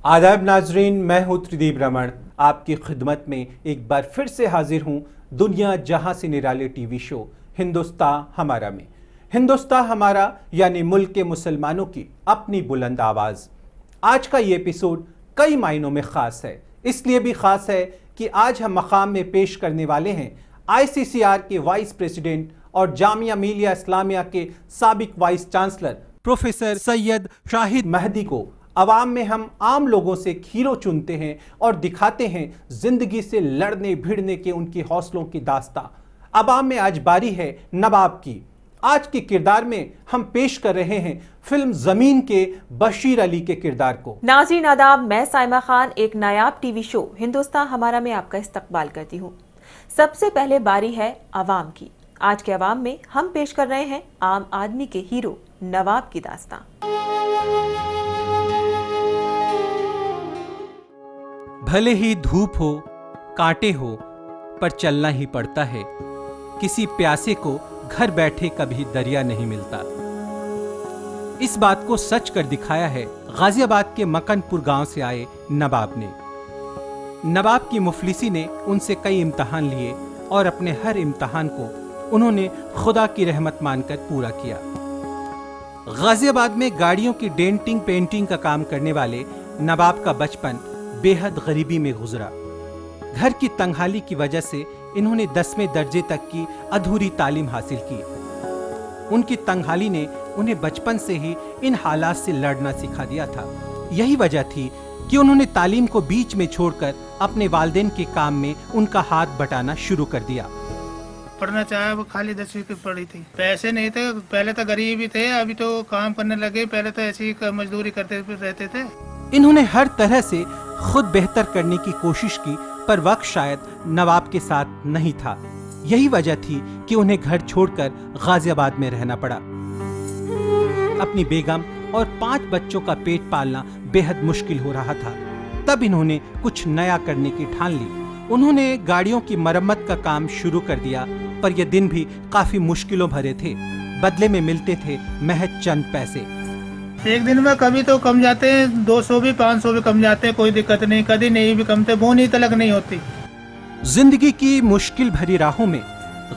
आदाब नाजरीन, मैं हूँ त्रिदीप रमन। आपकी खिदमत में एक बार फिर से हाजिर हूँ दुनिया जहाँ से निराले टीवी शो हिंदुस्तान हमारा में। हिंदुस्तान हमारा यानी मुल्क के मुसलमानों की अपनी बुलंद आवाज़। आज का ये एपिसोड कई मायनों में ख़ास है, इसलिए भी ख़ास है कि आज हम मकाम में पेश करने वाले हैं ICCR के वाइस प्रेसिडेंट और जामिया मिलिया इस्लामिया के साबिक vice chancellor professor Syed Shahid Mahdi को। अवाम में हम आम लोगों से हीरो चुनते हैं और दिखाते हैं जिंदगी से लड़ने भिड़ने के उनके हौसलों की दास्तां। अवाम में आज बारी है नवाब की। आज के किरदार में हम पेश कर रहे हैं फिल्म जमीन के बशीर अली के किरदार को। नाज़रीन आदाब, मैं साइमा खान एक नायाब टीवी शो हिंदुस्तान हमारा में आपका इस्तकबाल करती हूँ। सबसे पहले बारी है अवाम की। आज के अवाम में हम पेश कर रहे हैं आम आदमी के हीरो नवाब की दास्तां। भले ही धूप हो, कांटे हो, पर चलना ही पड़ता है। किसी प्यासे को घर बैठे कभी दरिया नहीं मिलता। इस बात को सच कर दिखाया है गाजियाबाद के मकनपुर गांव से आए नवाब ने। नवाब की मुफलिसी ने उनसे कई इम्तिहान लिए और अपने हर इम्तिहान को उन्होंने खुदा की रहमत मानकर पूरा किया। गाजियाबाद में गाड़ियों की डेंटिंग पेंटिंग का काम करने वाले नवाब का बचपन बेहद गरीबी में गुजरा। घर की तंगहाली की वजह से इन्होंने 10वें दर्जे तक की अधूरी तालीम हासिल की। उनकी तंगहाली ने उन्हें बचपन से ही इन हालात से लड़ना सिखा दिया था। यही वजह थी कि उन्होंने तालीम को बीच में छोड़कर अपने वालिदैन के काम में उनका हाथ बटाना शुरू कर दिया। पढ़ना चाहे वो खाली 10वीं की पढ़ी थी। पैसे नहीं थे, पहले तो गरीब ही थे, अभी तो काम करने लगे। पहले तो ऐसी मजदूरी करते रहते थे। इन्होंने हर तरह से खुद बेहतर करने की कोशिश की, पर वक्त शायद नवाब के साथ नहीं था। यही वजह थी कि उन्हें घर छोड़कर गाजियाबाद में रहना पड़ा। अपनी बेगम और 5 बच्चों का पेट पालना बेहद मुश्किल हो रहा था। तब इन्होंने कुछ नया करने की ठान ली। उन्होंने गाड़ियों की मरम्मत का काम शुरू कर दिया, पर यह दिन भी काफी मुश्किलों भरे थे। बदले में मिलते थे महज चंद पैसे। एक दिन में कभी तो कम जाते हैं, 200 भी 500 भी कम जाते हैं, कोई दिक्कत नहीं। कभी नहीं भी कमते, बोनी तलक नहीं होती। जिंदगी की मुश्किल भरी राहों में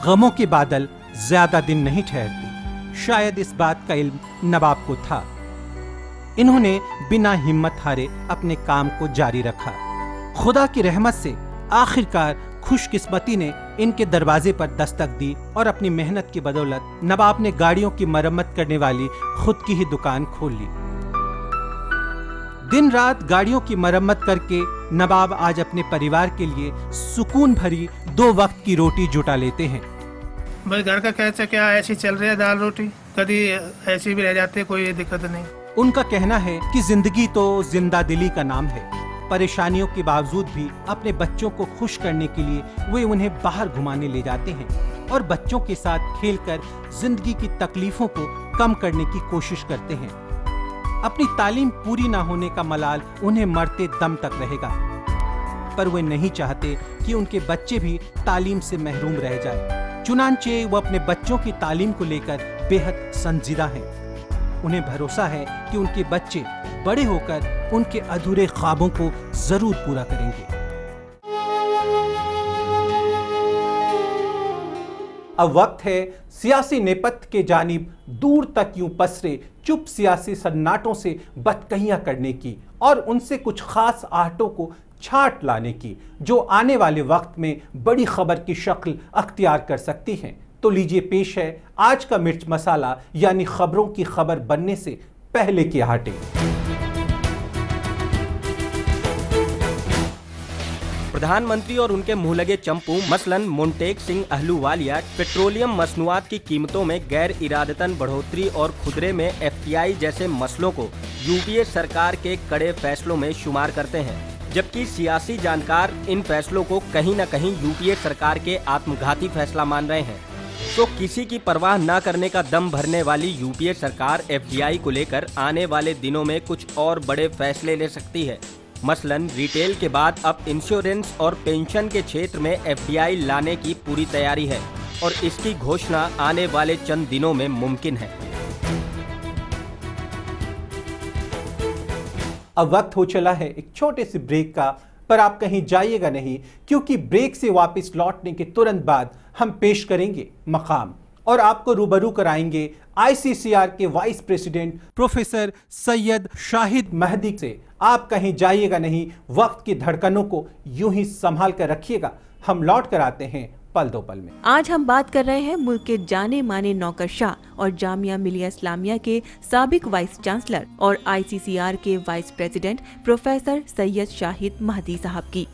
गमों के बादल ज्यादा दिन नहीं ठहरते। शायद इस बात का इल्म नवाब को था। इन्होंने बिना हिम्मत हारे अपने काम को जारी रखा। खुदा की रहमत से आखिरकार खुशकिस्मती ने इनके दरवाजे पर दस्तक दी और अपनी मेहनत की बदौलत नवाब ने गाड़ियों की मरम्मत करने वाली खुद की ही दुकान खोल ली। दिन रात गाड़ियों की मरम्मत करके नवाब आज अपने परिवार के लिए सुकून भरी 2 वक्त की रोटी जुटा लेते हैं। भाई घर का कैसे क्या ऐसी चल रही है, दाल रोटी, कभी ऐसी भी रह जाती है, कोई दिक्कत नहीं। उनका कहना है कि जिंदगी तो जिंदा दिली का नाम है। परेशानियों के बावजूद भी अपने बच्चों को खुश करने के लिए वे उन्हें बाहर घुमाने ले जाते हैं और बच्चों के साथ खेलकर जिंदगी की तकलीफों को कम करने की कोशिश करते हैं। अपनी तालीम पूरी ना होने का मलाल उन्हें मरते दम तक रहेगा, पर वे नहीं चाहते कि उनके बच्चे भी तालीम से महरूम रह जाए। चुनांचे वो अपने बच्चों की तालीम को लेकर बेहद संजीदा हैं। उन्हें भरोसा है कि उनके बच्चे बड़े होकर उनके अधूरे ख्वाबों को जरूर पूरा करेंगे। अब वक्त है सियासी नेपथ्य के जानिब दूर तक यूं पसरे चुप सियासी सन्नाटों से बदकहियां करने की और उनसे कुछ खास आहटों को छांट लाने की, जो आने वाले वक्त में बड़ी खबर की शक्ल अख्तियार कर सकती हैं। तो लीजिए पेश है आज का मिर्च मसाला, यानी खबरों की खबर बनने से पहले की आहटें। प्रधानमंत्री और उनके मुंह लगे चंपू मसलन मोन्टेक सिंह अहलूवालिया पेट्रोलियम मसनूआत की कीमतों में गैर इरादतन बढ़ोतरी और खुदरे में FTI जैसे मसलों को UPA सरकार के कड़े फैसलों में शुमार करते हैं, जबकि सियासी जानकार इन फैसलों को कहीं न कहीं UPA सरकार के आत्मघाती फैसला मान रहे हैं। तो किसी की परवाह न करने का दम भरने वाली UPA सरकार FDI को लेकर आने वाले दिनों में कुछ और बड़े फैसले ले सकती है। मसलन रिटेल के बाद अब इंश्योरेंस और पेंशन के क्षेत्र में FDI लाने की पूरी तैयारी है और इसकी घोषणा आने वाले चंद दिनों में मुमकिन है। अब वक्त हो चला है एक छोटे से ब्रेक का, पर आप कहीं जाइएगा नहीं, क्योंकि ब्रेक से वापस लौटने के तुरंत बाद हम पेश करेंगे मकाम और आपको रूबरू कराएंगे ICCR के vice president professor Syed Shahid Mahdi से। आप कहीं जाइएगा नहीं, वक्त की धड़कनों को यूं ही संभाल कर रखिएगा। हम लौट कर आते हैं पल दो पल में। आज हम बात कर रहे हैं मुल्क के जाने माने नौकरशाह और जामिया मिलिया इस्लामिया के साबिक वाइस चांसलर और ICCR के vice president professor Syed Shahid Mahdi साहब की।